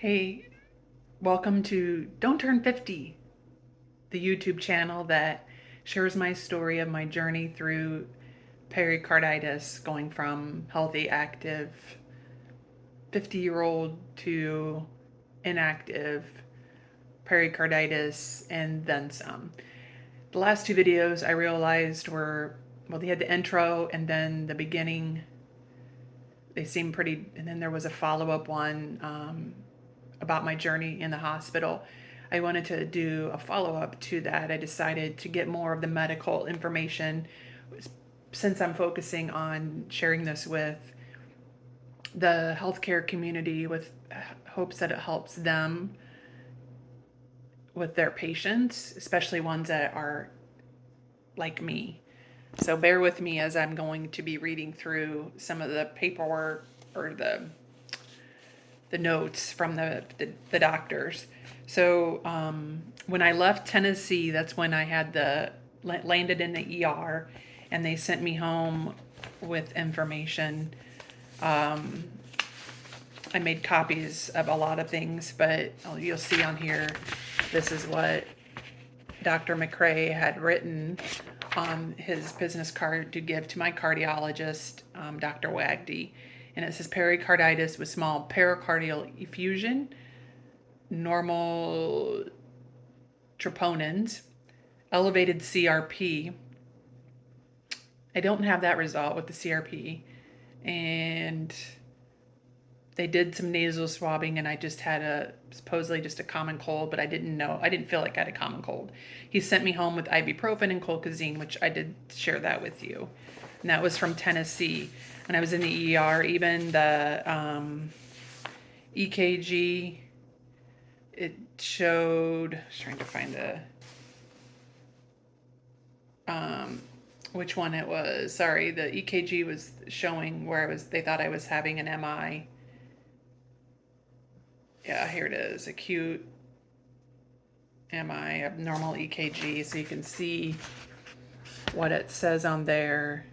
Hey, welcome to Don't Turn 50, the YouTube channel that shares my story of my journey through pericarditis, going from healthy, active 50-year-old to inactive pericarditis and then some. The last two videos I realized were, well, they had the intro and then the beginning. They seemed pretty, and then there was a follow-up one about my journey in the hospital. I wanted to do a follow up to that. I decided to get more of the medical information since I'm focusing on sharing this with the healthcare community with hopes that it helps them with their patients, especially ones that are like me. So bear with me as I'm going to be reading through some of the paperwork or the notes from the doctors. So when I left Tennessee, that's when I had landed in the ER, and they sent me home with information. I made copies of a lot of things, but you'll see on here, this is what Dr. McRae had written on his business card to give to my cardiologist, Dr. Wagdy. And it says pericarditis with small pericardial effusion, normal troponins, elevated CRP. I don't have that result with the CRP. And they did some nasal swabbing, and I just had supposedly just a common cold, but I didn't feel like I had a common cold. He sent me home with ibuprofen and colchicine, which I did share that with you. And that was from Tennessee. And I was in the ER. Even the EKG, it showed, I was trying to find which one it was. Sorry, the EKG was showing where they thought I was having an MI. Yeah, here it is, acute MI, abnormal EKG, so you can see what it says on there.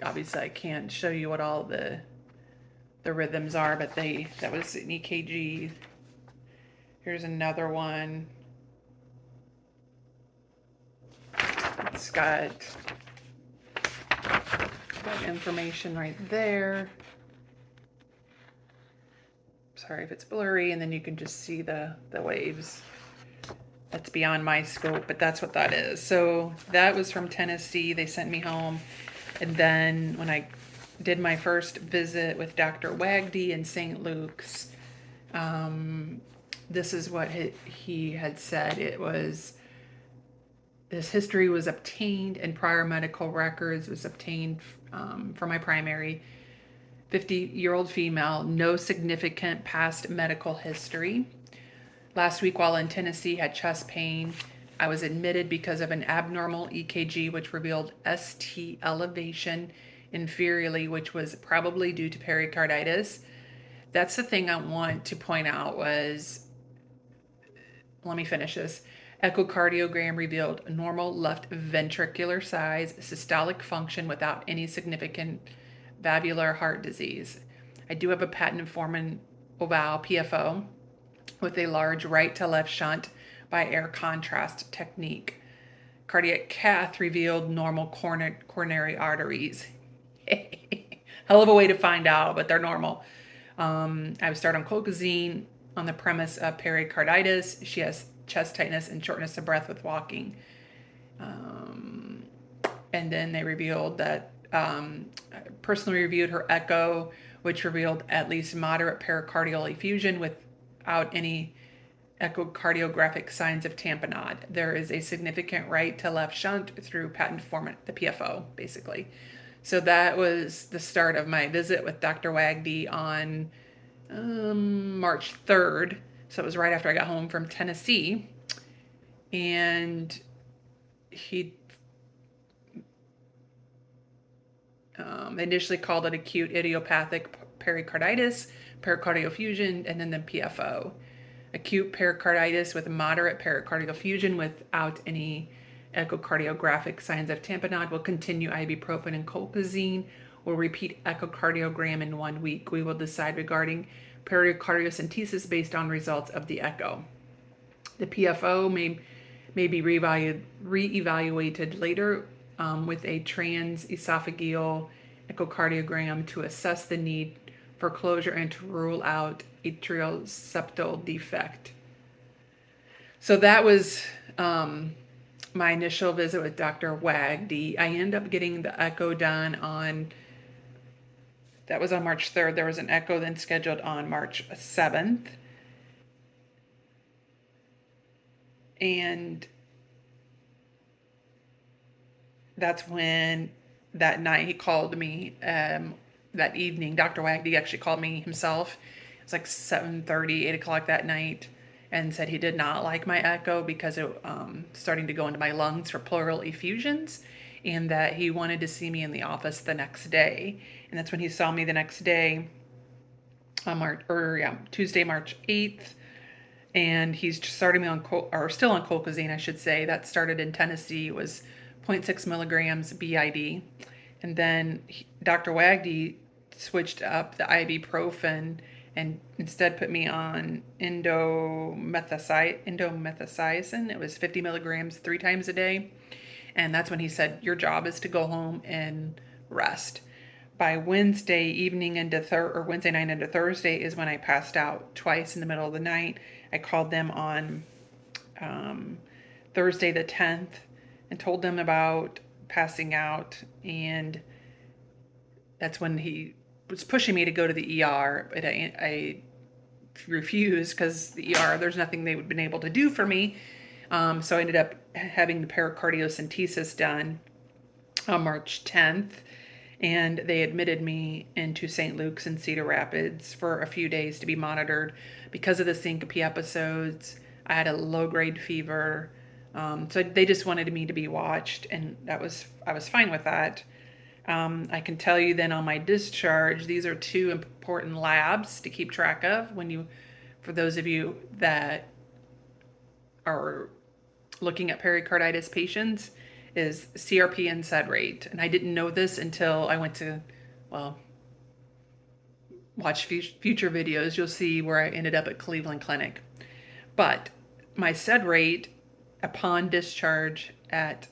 Obviously I can't show you what all the rhythms are, but that was an EKG. Here's another one. It's got that information right there. Sorry if it's blurry, and then you can just see the waves. That's beyond my scope, but that's what that is. So that was from Tennessee. They sent me home. And then when I did my first visit with Dr. Wagdy in St. Luke's, this is what he had said. It was, this history was obtained and prior medical records was obtained from my primary 50-year-old female, no significant past medical history. Last week while in Tennessee, had chest pain. I was admitted because of an abnormal EKG, which revealed ST elevation inferiorly, which was probably due to pericarditis. That's the thing I want to point out was, let me finish this. Echocardiogram revealed normal left ventricular size, systolic function without any significant valvular heart disease. I do have a patent Foreman oval PFO with a large right to left shunt by air contrast technique. Cardiac cath revealed normal coronary arteries. Hell of a way to find out, but they're normal. I would start on colchicine on the premise of pericarditis. She has chest tightness and shortness of breath with walking. And then they revealed that, personally reviewed her echo, which revealed at least moderate pericardial effusion without any echocardiographic signs of tamponade. There is a significant right to left shunt through patent format, the PFO, basically. So that was the start of my visit with Dr. Wagdy on March 3rd. So it was right after I got home from Tennessee. And he initially called it acute idiopathic pericarditis, pericardial effusion, and then the PFO. Acute pericarditis with moderate pericardial effusion without any echocardiographic signs of tamponade will continue ibuprofen and colchicine We'll repeat echocardiogram in 1 week. We will decide regarding pericardiocentesis based on results of the echo. The PFO may be reevaluated later with a transesophageal echocardiogram to assess the need for closure and to rule out atrial septal defect. So that was my initial visit with Dr. Wagdy. I ended up getting the echo done that was on March 3rd. There was an echo then scheduled on March 7th. And that's when that night he called me that evening. Dr. Wagdy actually called me himself. It was like 7:30, 8 o'clock that night, and said he did not like my echo because it starting to go into my lungs for pleural effusions, and that he wanted to see me in the office the next day. And that's when he saw me the next day on Tuesday, March 8th. And he's starting me on still on colchicine, I should say. That started in Tennessee. It was 0.6 milligrams BID. And then Dr. Wagdy switched up the ibuprofen and instead put me on indomethacin. It was 50 milligrams 3 times a day. And that's when he said, your job is to go home and rest. By Wednesday evening Wednesday night into Thursday is when I passed out twice in the middle of the night. I called them on Thursday the 10th and told them about passing out, and that's when he was pushing me to go to the ER, but I refused because the ER, there's nothing they've been able to do for me. So I ended up having the pericardiocentesis done on March 10th. And they admitted me into St. Luke's in Cedar Rapids for a few days to be monitored because of the syncope episodes. I had a low-grade fever, so they just wanted me to be watched, and I was fine with that. I can tell you then on my discharge, these are 2 important labs to keep track of for those of you that are looking at pericarditis patients, is CRP and sed rate. And I didn't know this until I went to, watch future videos. You'll see where I ended up at Cleveland Clinic. But my sed rate upon discharge at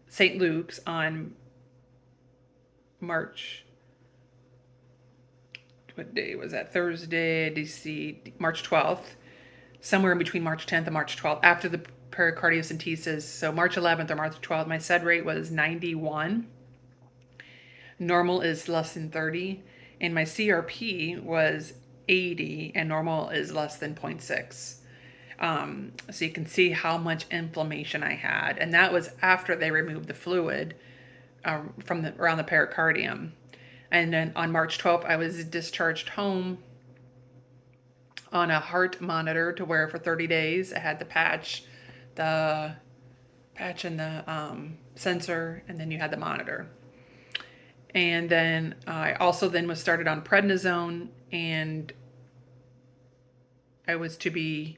St. Luke's on March, what day was that? Thursday, DC, March 12th. Somewhere in between March 10th and March 12th, after the pericardiocentesis. So March 11th or March 12th, my sed rate was 91. Normal is less than 30. And my CRP was 80, and normal is less than 0.6. So you can see how much inflammation I had. And that was after they removed the fluid from around the pericardium. And then on March 12th, I was discharged home on a heart monitor to wear for 30 days. I had the patch and the sensor, and then you had the monitor. And then I also then was started on prednisone, and I was to be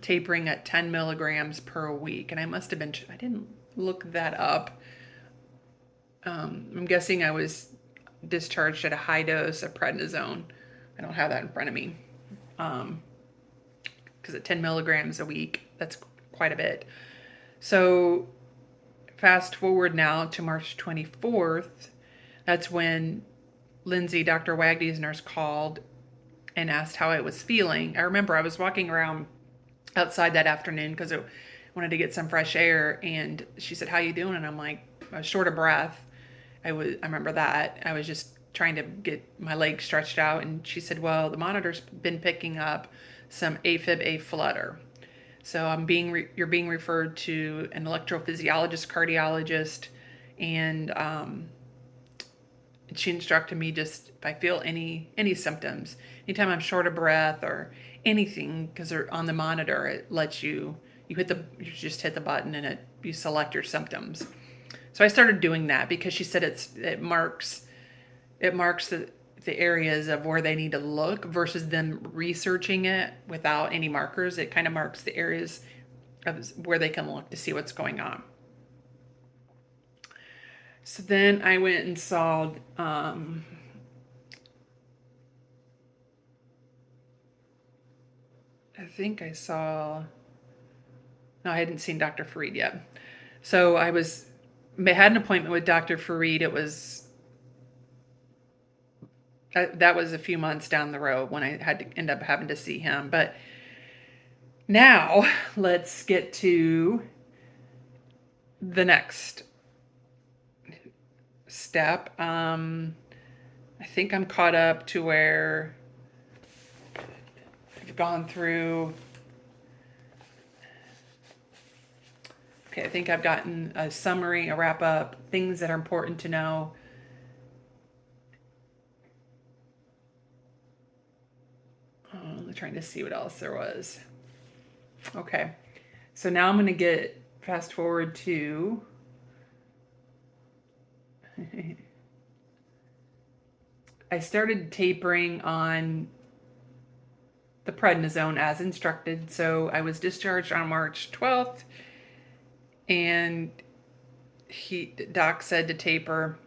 tapering at 10 milligrams per week. And I didn't look that up. I'm guessing I was discharged at a high dose of prednisone. I don't have that in front of me. Because at 10 milligrams a week, that's quite a bit. So fast forward now to March 24th. That's when Lindsay, Dr. Wagdy's nurse, called and asked how I was feeling. I remember I was walking around outside that afternoon because I wanted to get some fresh air, and she said, how you doing? And I'm like, I was short of breath. I remember that. I was just trying to get my legs stretched out, and she said, well, the monitor's been picking up some AFib-A flutter. So you're being referred to an electrophysiologist, cardiologist, and she instructed me just if I feel any symptoms, anytime I'm short of breath or anything, because they're on the monitor, it lets you just hit the button and you select your symptoms. So I started doing that because she said it marks the areas of where they need to look versus them researching it without any markers. It kind of marks the areas of where they can look to see what's going on. So then I went and saw, I think I saw, no, I hadn't seen Dr. Farid yet. So I had an appointment with Dr. Farid. It was, that was a few months down the road when I had to end up having to see him. But now let's get to the next step. I think I'm caught up to where I've gone through. Okay, I think I've gotten a summary, a wrap up, things that are important to know. I'm trying to see what else there was. Okay, so now I'm going to get fast forward to I started tapering on the prednisone as instructed. So I was discharged on March 12th, and doc said to taper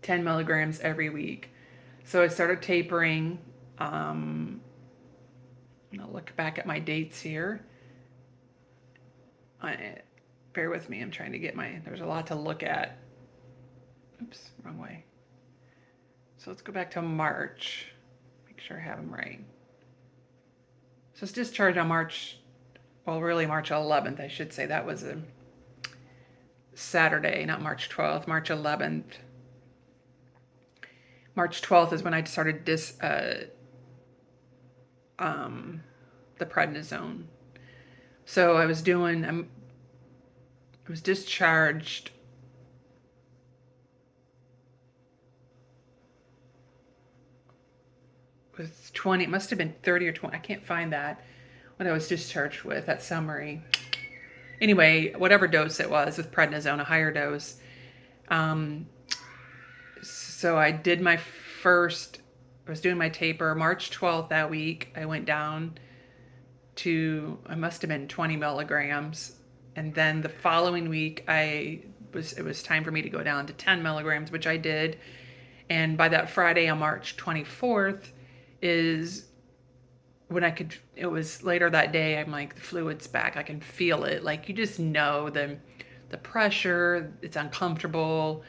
10 milligrams every week. So I started tapering. I'll look back at my dates here. Bear with me. I'm trying to get there's a lot to look at. Oops, wrong way. So let's go back to March. Make sure I have them right. So it's discharged on March 11th, I should say. That was a Saturday, not March 12th, March 11th. March 12th is when I started the prednisone. So I was discharged with 20, it must have been 30 or 20, I can't find that, what I was discharged with, that summary. Anyway, whatever dose it was with prednisone, a higher dose. So I did I was doing my taper March 12th that week. I went down to, I must have been 20 milligrams. And then the following week, it was time for me to go down to 10 milligrams, which I did. And by that Friday on March 24th is when it was later that day, I'm like, the fluid's back. I can feel it. Like, you just know the pressure, it's uncomfortable.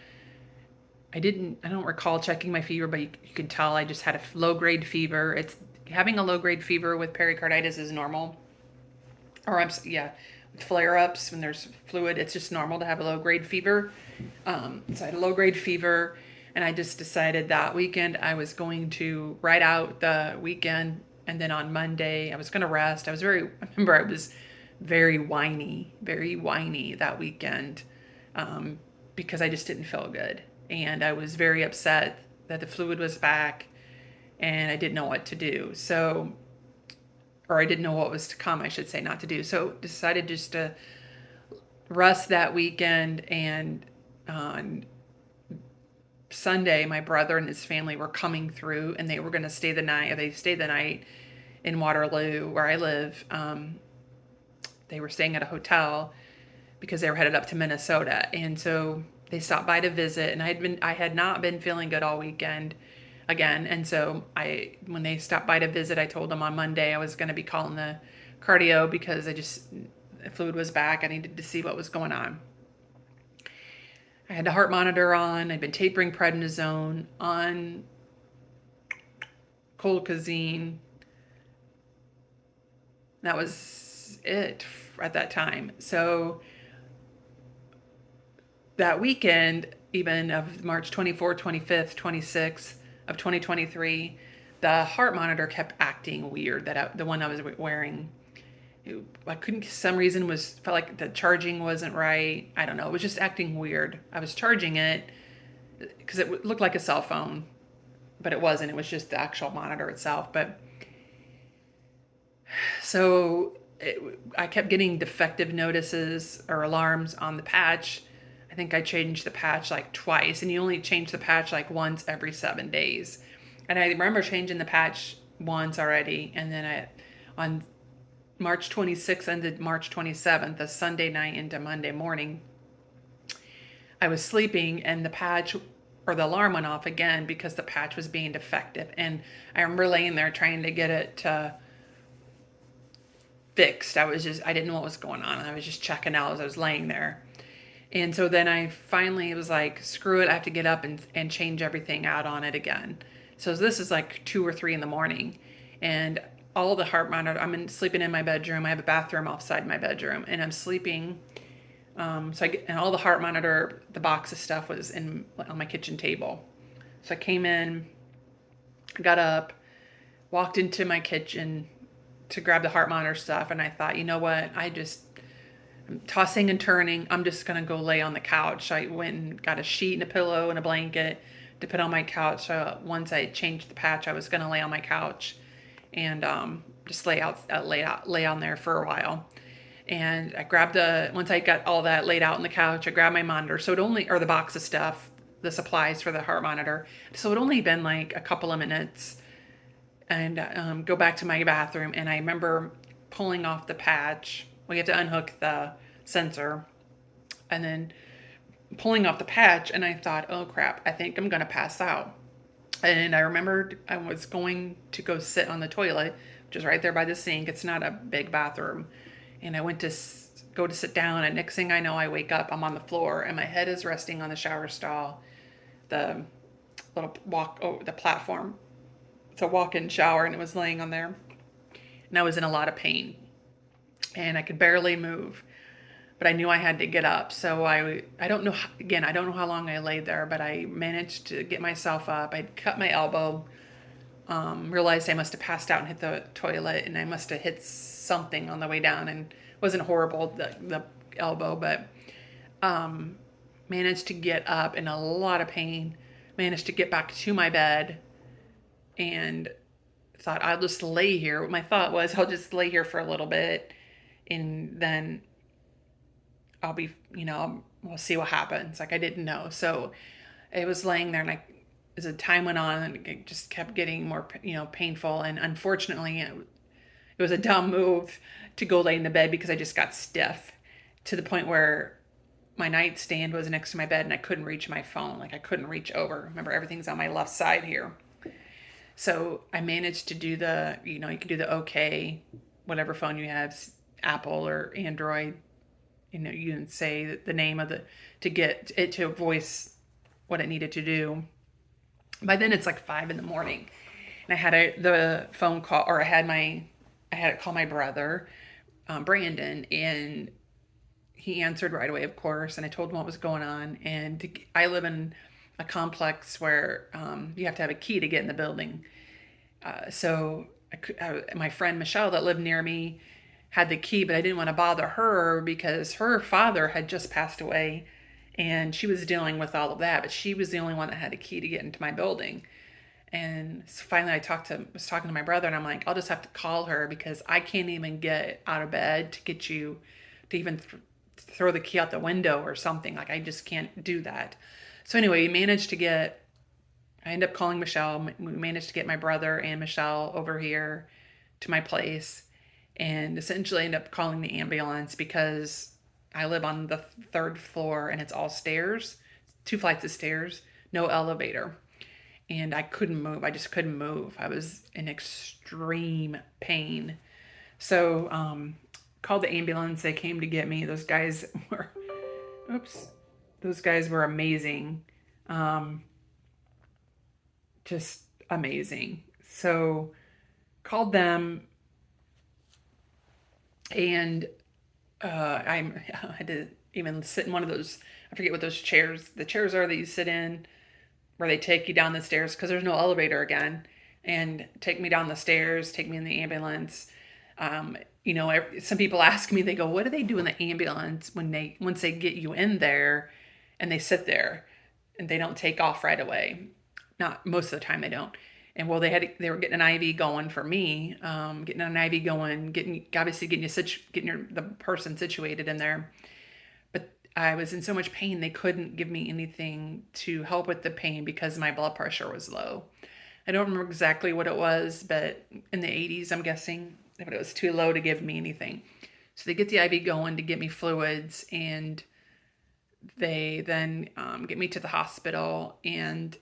I don't recall checking my fever, but you can tell I just had a low-grade fever. Having a low-grade fever with pericarditis is normal. With flare-ups, when there's fluid, it's just normal to have a low-grade fever. So I had a low-grade fever, and I just decided that weekend I was going to ride out the weekend, and then on Monday I was going to rest. I remember I was very whiny that weekend, because I just didn't feel good. And I was very upset that the fluid was back, and I didn't know what to do. Or I didn't know what was to come, I should say, not to do. So decided just to rest that weekend. And on Sunday, my brother and his family were coming through, and they were going to stay the night. Or they stayed the night in Waterloo, where I live. They were staying at a hotel because they were headed up to Minnesota. And so they stopped by to visit, and I had not been feeling good all weekend again. And so when they stopped by to visit, I told them on Monday I was going to be calling the cardio because the fluid was back. I needed to see what was going on. I had the heart monitor on. I'd been tapering prednisone, on colchicine. That was it at that time. So that weekend, even of March 24th, 25th, 26th of 2023, the heart monitor kept acting weird. The one I was wearing, I couldn't, for some reason, felt like the charging wasn't right. I don't know. It was just acting weird. I was charging it because it looked like a cell phone, but it wasn't. It was just the actual monitor itself. But so I kept getting defective notices or alarms on the patch. I think I changed the patch like twice, and you only change the patch like once every 7 days. And I remember changing the patch once already, and then on March 26th and March 27th, a Sunday night into Monday morning, I was sleeping and the patch or the alarm went off again because the patch was being defective. And I remember laying there trying to get it fixed. I didn't know what was going on. I was just checking out as I was laying there. And so then I finally was like, screw it, I have to get up and change everything out on it again. So this is like 2 or 3 in the morning. And all the heart monitor, sleeping in my bedroom. I have a bathroom offside my bedroom, and I'm sleeping. And all the heart monitor, the box of stuff was on my kitchen table. So I came in, got up, walked into my kitchen to grab the heart monitor stuff, and I thought, you know what? I'm tossing and turning. I'm just gonna go lay on the couch. I went and got a sheet and a pillow and a blanket to put on my couch. So once I changed the patch, I was gonna lay on my couch and just lay on there for a while. And I grabbed once I got all that laid out on the couch, I grabbed my monitor. Or the box of stuff, the supplies for the heart monitor. So it only been like a couple of minutes, and go back to my bathroom. And I remember pulling off the patch. We have to unhook the sensor, and then pulling off the patch. And I thought, oh crap, I think I'm gonna pass out. And I remembered I was going to go sit on the toilet, which is right there by the sink. It's not a big bathroom. And I went to go to sit down, and next thing I know, I wake up, I'm on the floor, and my head is resting on the shower stall, the the platform. It's a walk-in shower, and it was laying on there. And I was in a lot of pain, and I could barely move, but I knew I had to get up. So I don't know, again, I don't know how long I laid there, but I managed to get myself up. I'd cut my elbow, realized I must have passed out and hit the toilet, and I must have hit something on the way down, and it wasn't horrible, the elbow, but managed to get up in a lot of pain, managed to get back to my bed, and thought I'll just lay here. My thought was I'll just lay here for a little bit, and then I'll be, we'll see what happens. Like, I didn't know. So it was laying there, and as the time went on, it just kept getting more, painful. And unfortunately, it was a dumb move to go lay in the bed because I just got stiff to the point where my nightstand was next to my bed and I couldn't reach my phone. Like, I couldn't reach over. Remember, everything's on my left side here. So I managed to do you can do the OK, whatever phone you have, Apple or Android. You can say the name of to get it to voice what it needed to do. By then it's like 5 in the morning, and I had the phone call, or I had it call my brother, Brandon, and he answered right away, of course. And I told him what was going on. And I live in a complex where you have to have a key to get in the building. So my friend Michelle that lived near me had the key, but I didn't want to bother her because her father had just passed away, and she was dealing with all of that. But she was the only one that had a key to get into my building. And so finally I was talking to my brother, and I'm like, I'll just have to call her because I can't even get out of bed to get you to even throw the key out the window or something. Like, I just can't do that. So anyway, I ended up calling Michelle. We managed to get my brother and Michelle over here to my place, and essentially ended up calling the ambulance because I live on the 3rd floor and it's all stairs, 2 flights of stairs, no elevator. And I couldn't move. I just couldn't move. I was in extreme pain. So called the ambulance. They came to get me. Those guys were amazing. Just amazing. So called them, and I had to even sit in one of those, I forget what the chairs are that you sit in, where they take you down the stairs because there's no elevator again, and take me down the stairs, take me in the ambulance. Some people ask me, they go, what do they do in the ambulance once they get you in there and they sit there and they don't take off right away? Not most of the time, they don't. And well, they were getting an IV going for me, getting an IV going, getting the person situated in there. But I was in so much pain, they couldn't give me anything to help with the pain because my blood pressure was low. I don't remember exactly what it was, but in the 80s, I'm guessing, but it was too low to give me anything. So they get the IV going to get me fluids, and They then get me to the hospital, and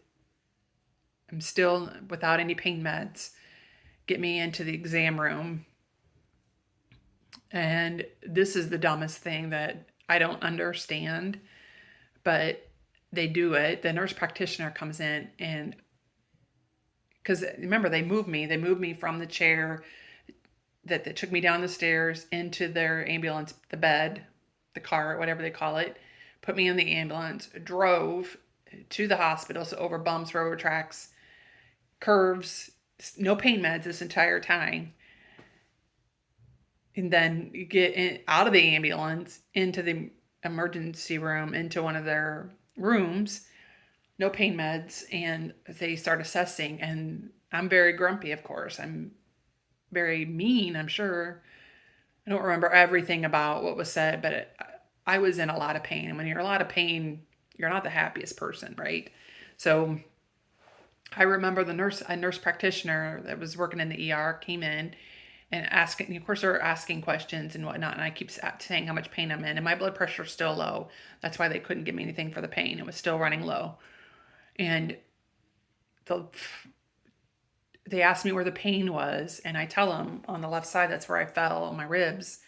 I'm still without any pain meds. Get me into the exam room. And this is the dumbest thing that I don't understand, but they do it. The nurse practitioner comes in, and because remember, they moved me from the chair that they took me down the stairs into their ambulance, the bed, the car, whatever they call it, put me in the ambulance, drove to the hospital, so over bumps, railroad tracks, curves, no pain meds this entire time. And then you get out of the ambulance into the emergency room, into one of their rooms, no pain meds, and they start assessing. And I'm very grumpy, of course. I'm very mean, I'm sure. I don't remember everything about what was said, but I was in a lot of pain. And when you're in a lot of pain, you're not the happiest person, right? So I remember a nurse practitioner that was working in the ER came in and asking, of course, they're asking questions and whatnot. And I keep saying how much pain I'm in, and my blood pressure is still low. That's why they couldn't give me anything for the pain. It was still running low. And the, they asked me where the pain was, and I tell them on the left side, that's where I fell on my ribs.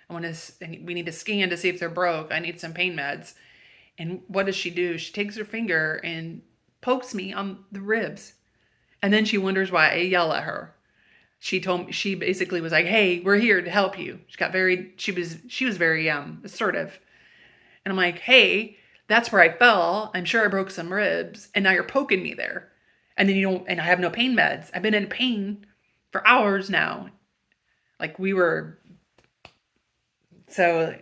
We need to scan to see if they're broke. I need some pain meds. And what does she do? She takes her finger and pokes me on the ribs. And then she wonders why I yell at her. She basically was like, "Hey, we're here to help you." She was very assertive. And I'm like, "Hey, that's where I fell. I'm sure I broke some ribs, and now you're poking me there. And then and I have no pain meds. I've been in pain for hours now." Like we were so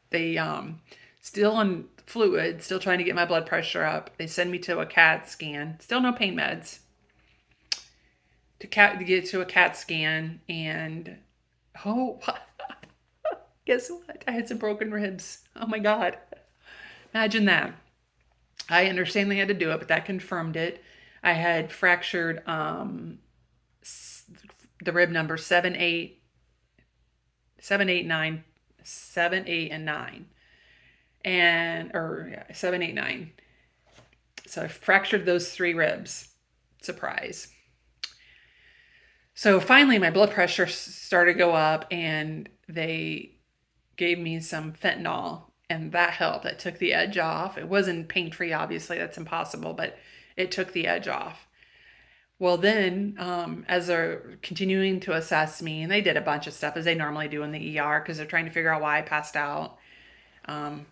they still on fluid, still trying to get my blood pressure up. They send me to a CAT scan. Still no pain meds. To get to a CAT scan, and oh, guess what? I had some broken ribs. Oh my God. Imagine that. I understand they had to do it, but that confirmed it. I had fractured the rib number 7, 8, 7, 8, 9, 7, 8, and 9. Or 7, 8, 9. So I fractured those 3 ribs. Surprise. So finally, my blood pressure started to go up, and they gave me some fentanyl, and that helped. That took the edge off. It wasn't pain-free, obviously. That's impossible, but it took the edge off. Well, then, as they're continuing to assess me, and they did a bunch of stuff, as they normally do in the ER, because they're trying to figure out why I passed out,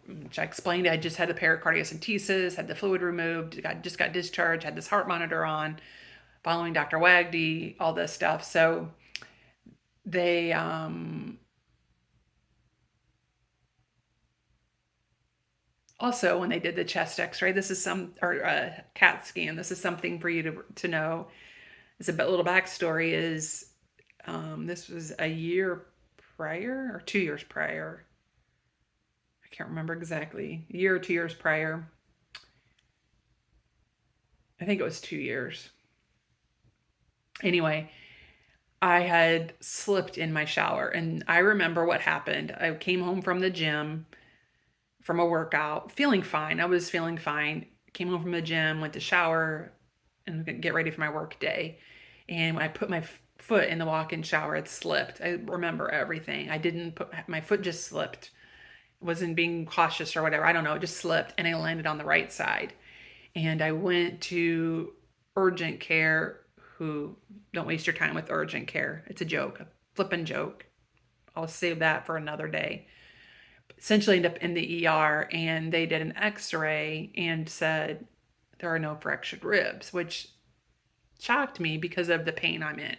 which I explained. I just had the pericardiocentesis, had the fluid removed, just got discharged, had this heart monitor on, following Dr. Wagdy, all this stuff. So they also, when they did the chest x-ray, this is CAT scan, this is something for you to know. It's a little backstory is this was a year prior or 2 years prior. I can't remember exactly. A year or 2 years prior. I think it was 2 years. Anyway, I had slipped in my shower, and I remember what happened. I came home from the gym from a workout, feeling fine. I was feeling fine. Came home from the gym, went to shower, and get ready for my work day. And when I put my foot in the walk-in shower, it slipped. I remember everything. I didn't put my foot, just slipped. Wasn't being cautious or whatever. I don't know. It just slipped, and I landed on the right side. And I went to urgent care. Who don't waste your time with urgent care. It's a joke, a flippin' joke. I'll save that for another day. Essentially ended up in the ER, and they did an x-ray and said there are no fractured ribs, which shocked me because of the pain I'm in.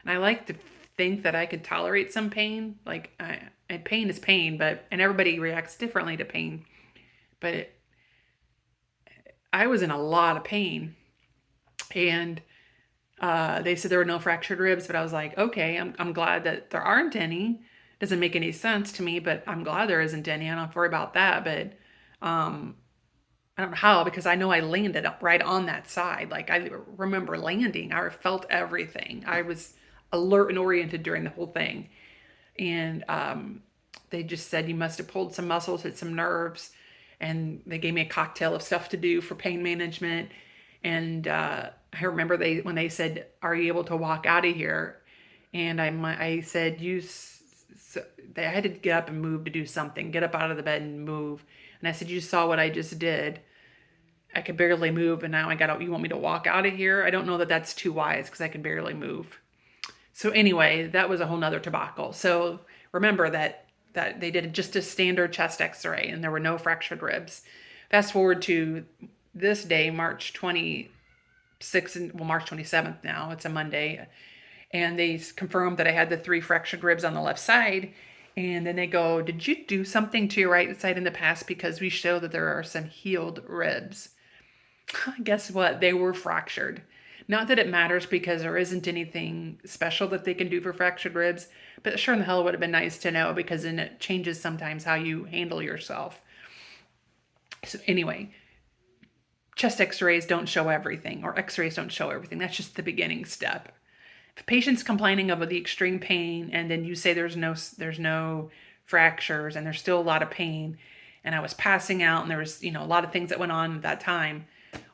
And I like to think that I could tolerate some pain. Like pain is pain, and everybody reacts differently to pain. But I was in a lot of pain, and they said there were no fractured ribs, but I was like, okay, I'm glad that there aren't any. Doesn't make any sense to me, but I'm glad there isn't any. I don't have to worry about that. But I don't know how, because I know I landed up right on that side. Like I remember landing. I felt everything. I was alert and oriented during the whole thing. And they just said you must have pulled some muscles, hit some nerves. and they gave me a cocktail of stuff to do for pain management. And I remember when they said, "Are you able to walk out of here?" And I said, So I had to get up and move to do something, get up out of the bed and move. And I said, "You saw what I just did. I could barely move, and now you want me to walk out of here?" I don't know that that's too wise because I can barely move. So anyway, that was a whole nother debacle. So remember that they did just a standard chest x-ray and there were no fractured ribs. Fast forward to this day, March 26th, well, March 27th now, it's a Monday. And they confirmed that I had the 3 fractured ribs on the left side. And then they go, "Did you do something to your right side in the past? Because we show that there are some healed ribs." Guess what? They were fractured. Not that it matters because there isn't anything special that they can do for fractured ribs, but sure in the hell would have been nice to know because then it changes sometimes how you handle yourself. So anyway, chest x-rays don't show everything, or x-rays don't show everything. That's just the beginning step. If a patient's complaining of the extreme pain and then you say there's no fractures and there's still a lot of pain, and I was passing out and there was, a lot of things that went on at that time,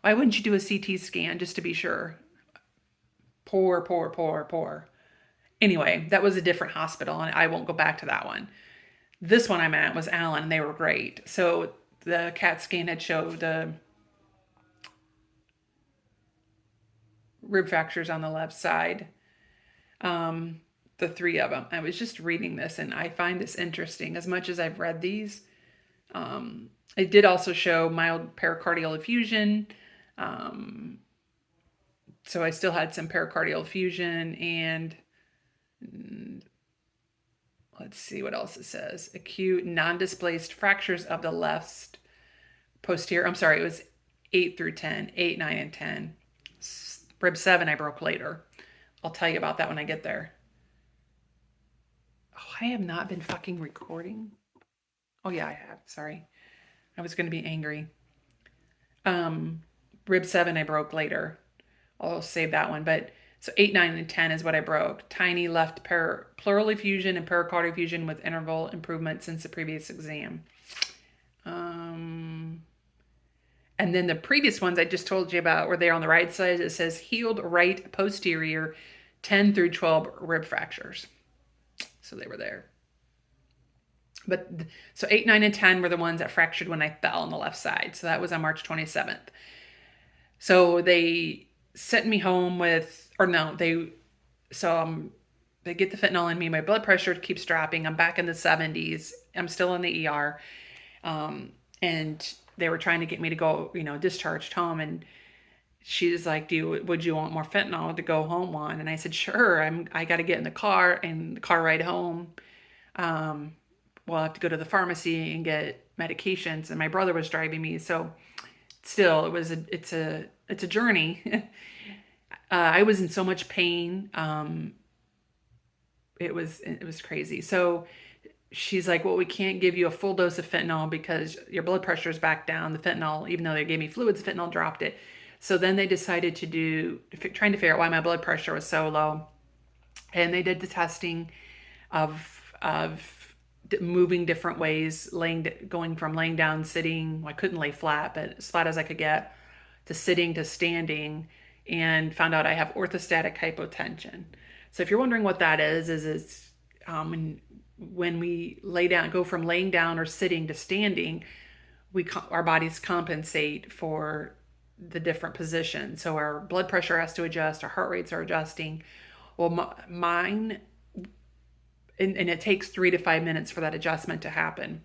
why wouldn't you do a CT scan just to be sure? Poor. Anyway, that was a different hospital and I won't go back to that one. This one I'm at was Allen and they were great. So the CAT scan had showed the rib fractures on the left side. The 3 of them. I was just reading this and I find this interesting as much as I've read these. It did also show mild pericardial effusion. So I still had some pericardial effusion and let's see what else it says. Acute non-displaced fractures of the left posterior. I'm sorry, it was 8 through 10, 8, 9, and 10. Rib 7 I broke later. I'll tell you about that when I get there. Oh, I have not been fucking recording. Oh yeah, I have. Sorry. I was going to be angry. Rib 7 I broke later. I'll save that one. But so 8, 9, and 10 is what I broke. Tiny left pleural effusion and pericardial effusion with interval improvement since the previous exam. And then the previous ones I just told you about were there on the right side. It says healed right posterior 10 through 12 rib fractures. So they were there. But so 8, 9, and 10 were the ones that fractured when I fell on the left side. So that was on March 27th. So they sent me home they get the fentanyl in me. My blood pressure keeps dropping. I'm back in the 70s. I'm still in the ER. And they were trying to get me to go, discharged home. And she's like, would you want more fentanyl to go home on? And I said, sure. I got to get in the car and the car ride home. Well, I have to go to the pharmacy and get medications. And my brother was driving me. So still, it's a journey. I was in so much pain. It was crazy. So she's like, well, we can't give you a full dose of fentanyl because your blood pressure is back down. The fentanyl, even though they gave me fluids, fentanyl dropped it. So then they decided trying to figure out why my blood pressure was so low. And they did the testing of moving different ways, going from laying down, sitting. Well, I couldn't lay flat, but as flat as I could get, to sitting, to standing, and found out I have orthostatic hypotension. So if you're wondering what that is it's when we go from laying down or sitting to standing, our bodies compensate for the different positions. So our blood pressure has to adjust, our heart rates are adjusting. Well, mine, and it takes 3 to 5 minutes for that adjustment to happen.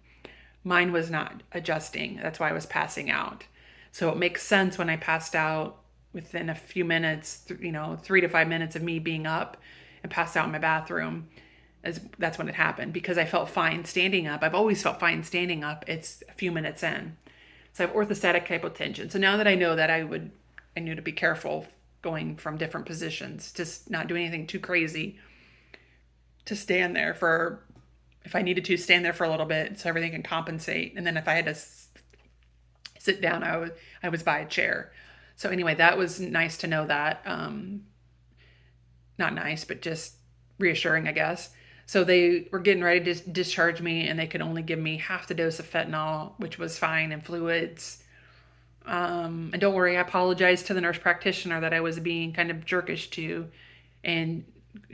Mine was not adjusting. That's why I was passing out. So it makes sense when I passed out within a few minutes, 3 to 5 minutes of me being up and passed out in my bathroom. That's when it happened because I felt fine standing up. I've always felt fine standing up. It's a few minutes in. So I have orthostatic hypotension. So now that I know that I knew to be careful going from different positions, just not do anything too crazy, to stand there if I needed to stand there for a little bit so everything can compensate. And then if I had to sit down, I was by a chair. So anyway, that was nice to know that. Not nice, but just reassuring, I guess. So they were getting ready to discharge me, and they could only give me half the dose of fentanyl, which was fine, and fluids. And don't worry, I apologized to the nurse practitioner that I was being kind of jerkish to, and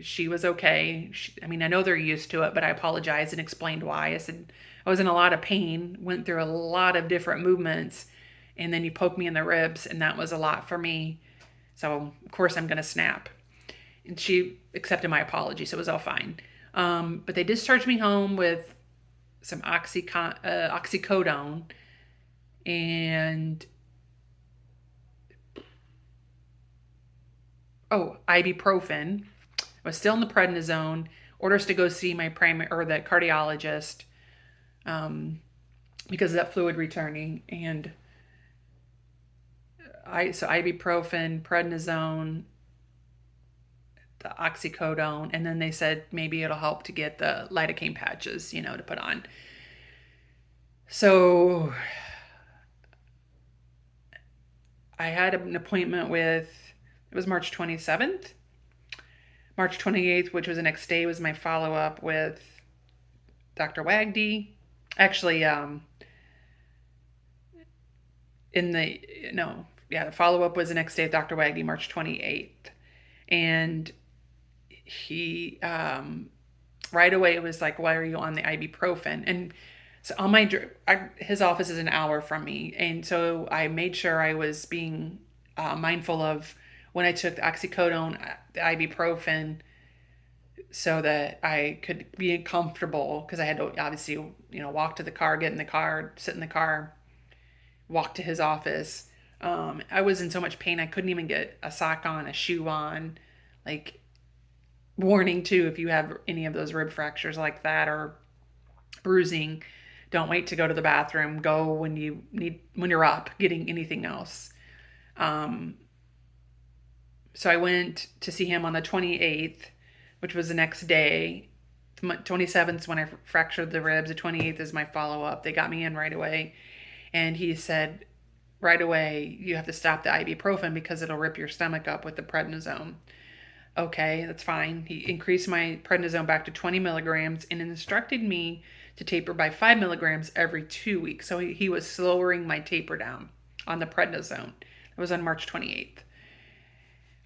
she was okay. I mean, I know they're used to it, but I apologized and explained why. I said I was in a lot of pain, went through a lot of different movements, and then you poked me in the ribs, and that was a lot for me. So, of course, I'm going to snap. And she accepted my apology, so it was all fine. But they discharged me home with some oxycodone and ibuprofen. I was still in the prednisone. Orders to go see my primary or the cardiologist because of that fluid returning, and so ibuprofen, prednisone, the oxycodone, and then they said maybe it'll help to get the lidocaine patches, to put on. So I had an appointment it was March 27th. March 28th, which was the next day, was my follow-up with Dr. Wagdy. Actually, the follow-up was the next day with Dr. Wagdy, March 28th. And he, right away, it was like, why are you on the ibuprofen? And so his office is an hour from me. And so I made sure I was being mindful of when I took the oxycodone, the ibuprofen, so that I could be comfortable, because I had to obviously, walk to the car, get in the car, sit in the car, walk to his office. I was in so much pain, I couldn't even get a sock on, a shoe on. Like, warning too, if you have any of those rib fractures like that or bruising, don't wait to go to the bathroom. Go when you're up getting anything else. So I went to see him on the 28th, which was the next day. The 27th is when I fractured the ribs. The 28th is my follow-up. They got me in right away. And he said, right away, you have to stop the ibuprofen because it'll rip your stomach up with the prednisone. Okay, that's fine. He increased my prednisone back to 20 milligrams and instructed me to taper by 5 milligrams every 2 weeks. So he was slowing my taper down on the prednisone. It was on March 28th.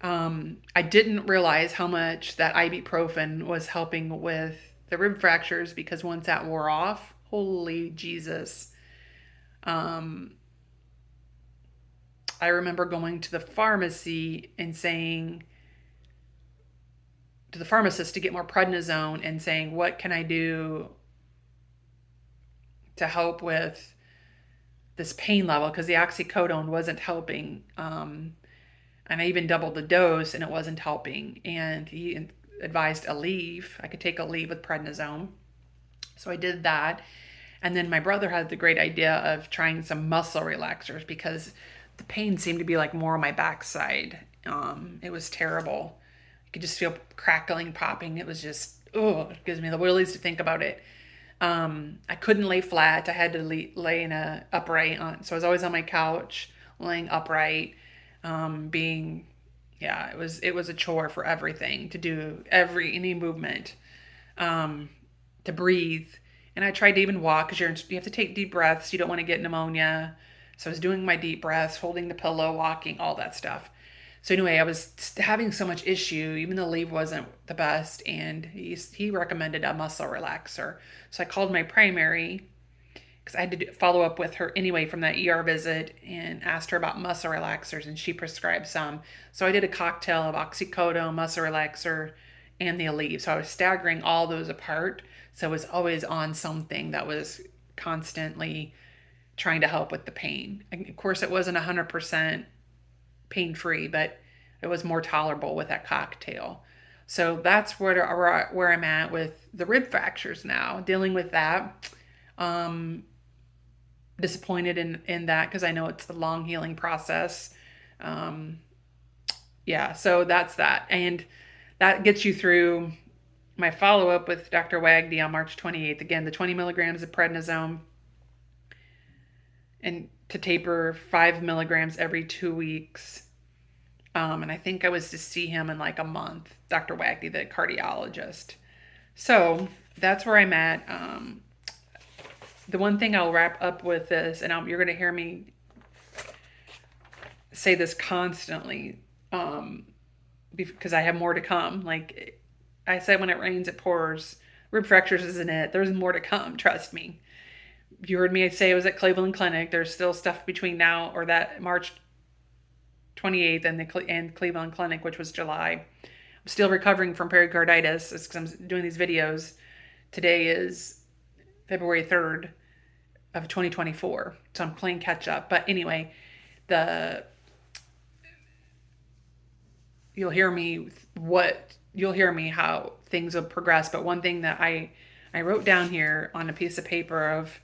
I didn't realize how much that ibuprofen was helping with the rib fractures, because once that wore off, holy Jesus. I remember going to the pharmacy and saying to the pharmacist to get more prednisone and saying, what can I do to help with this pain level? Because the oxycodone wasn't helping. And I even doubled the dose and it wasn't helping. And he advised Aleve. I could take Aleve with prednisone. So I did that. And then my brother had the great idea of trying some muscle relaxers, because the pain seemed to be like more on my backside. It was terrible. You could just feel crackling, popping. It was just, it gives me the willies to think about it. I couldn't lay flat. I had to lay in a upright. So I was always on my couch, laying upright. It was a chore for everything to do, any movement, to breathe. And I tried to even walk, because you have to take deep breaths. You don't want to get pneumonia. So I was doing my deep breaths, holding the pillow, walking, all that stuff. So anyway, I was having so much issue, even though Aleve wasn't the best, and he recommended a muscle relaxer. So I called my primary, because I had to follow up with her anyway from that ER visit, and asked her about muscle relaxers, and she prescribed some. So I did a cocktail of oxycodone, muscle relaxer, and the Aleve. So I was staggering all those apart. So I was always on something that was constantly trying to help with the pain. And of course, it wasn't 100% pain-free, but it was more tolerable with that cocktail. So that's where I'm at with the rib fractures now, dealing with that. Disappointed in that, because I know it's the long healing process. So that's that. And that gets you through my follow-up with Dr. Wagdy on March 28th. Again, the 20 milligrams of prednisone, and to taper 5 milligrams every 2 weeks. And I think I was to see him in like a month, Dr. Wagdy, the cardiologist. So that's where I'm at. The one thing I'll wrap up with this, and you're going to hear me say this constantly, because I have more to come. Like I said, when it rains, it pours. Rib fractures isn't it. There's more to come. Trust me. You heard me say I was at Cleveland Clinic. There's still stuff between now or that March 28th and Cleveland Clinic, which was July. I'm still recovering from pericarditis because I'm doing these videos. Today is February 3rd of 2024, so I'm playing catch up. But anyway, the you'll hear me how things will progress. But one thing that I wrote down here on a piece of paper of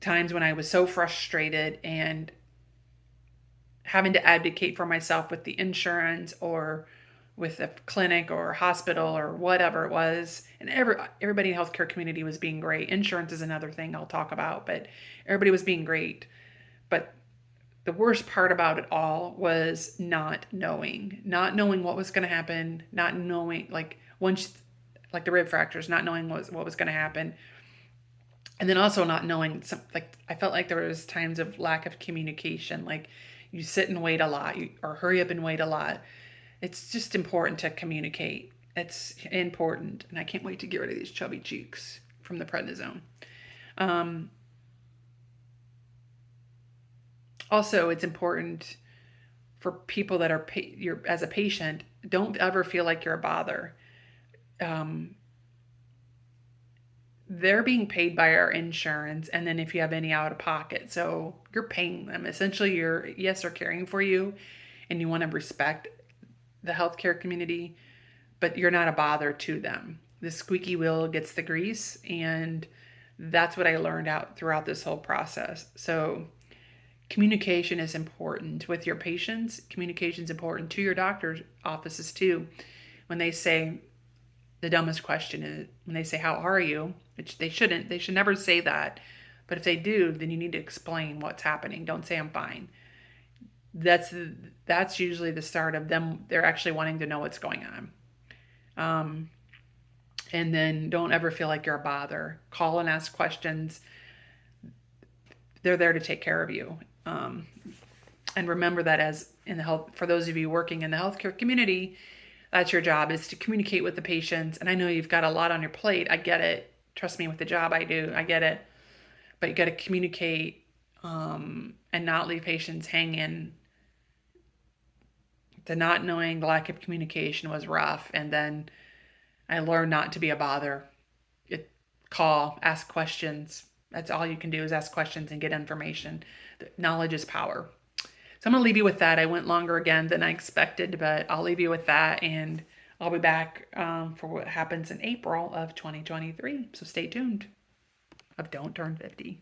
times when I was so frustrated and having to advocate for myself with the insurance or with a clinic or hospital or whatever it was. And everybody in the healthcare community was being great. Insurance is another thing I'll talk about, but everybody was being great. But the worst part about it all was not knowing what was going to happen, not knowing, like, once, like the rib fractures, not knowing what was going to happen. And then also not knowing like I felt like there was times of lack of communication, like you sit and wait a lot, or hurry up and wait a lot. It's just important to communicate. It's important, and I can't wait to get rid of these chubby cheeks from the prednisone. Um, Also, it's important for people that are you're as a patient. Don't ever feel like you're a bother. Um, they're being paid by our insurance, and then if you have any out of pocket, so you're paying them. Essentially, they're caring for you, and you want to respect the healthcare community, but you're not a bother to them. The squeaky wheel gets the grease, and that's what I learned out throughout this whole process. So communication is important with your patients. Communication is important to your doctor's offices too. When they say the dumbest question is when they say, "How are you?" Which they shouldn't. They should never say that. But if they do, then you need to explain what's happening. Don't say I'm fine. That's that's usually the start of them. They're actually wanting to know what's going on. Um, and then don't ever feel like you're a bother. Call and ask questions. They're there to take care of you. Um, and remember that as in the health, for those of you working in the healthcare community, that's your job, is to communicate with the patients. And I know you've got a lot on your plate. I get it. Trust me, with the job I do, I get it. But you got to communicate, and not leave patients hanging. The not knowing, the lack of communication was rough. And then I learned not to be a bother. Call, ask questions. That's all you can do, is ask questions and get information. Knowledge is power. So I'm going to leave you with that. I went longer again than I expected, but I'll leave you with that. And I'll be back for what happens in April of 2023. So stay tuned. Of Don't Turn 50.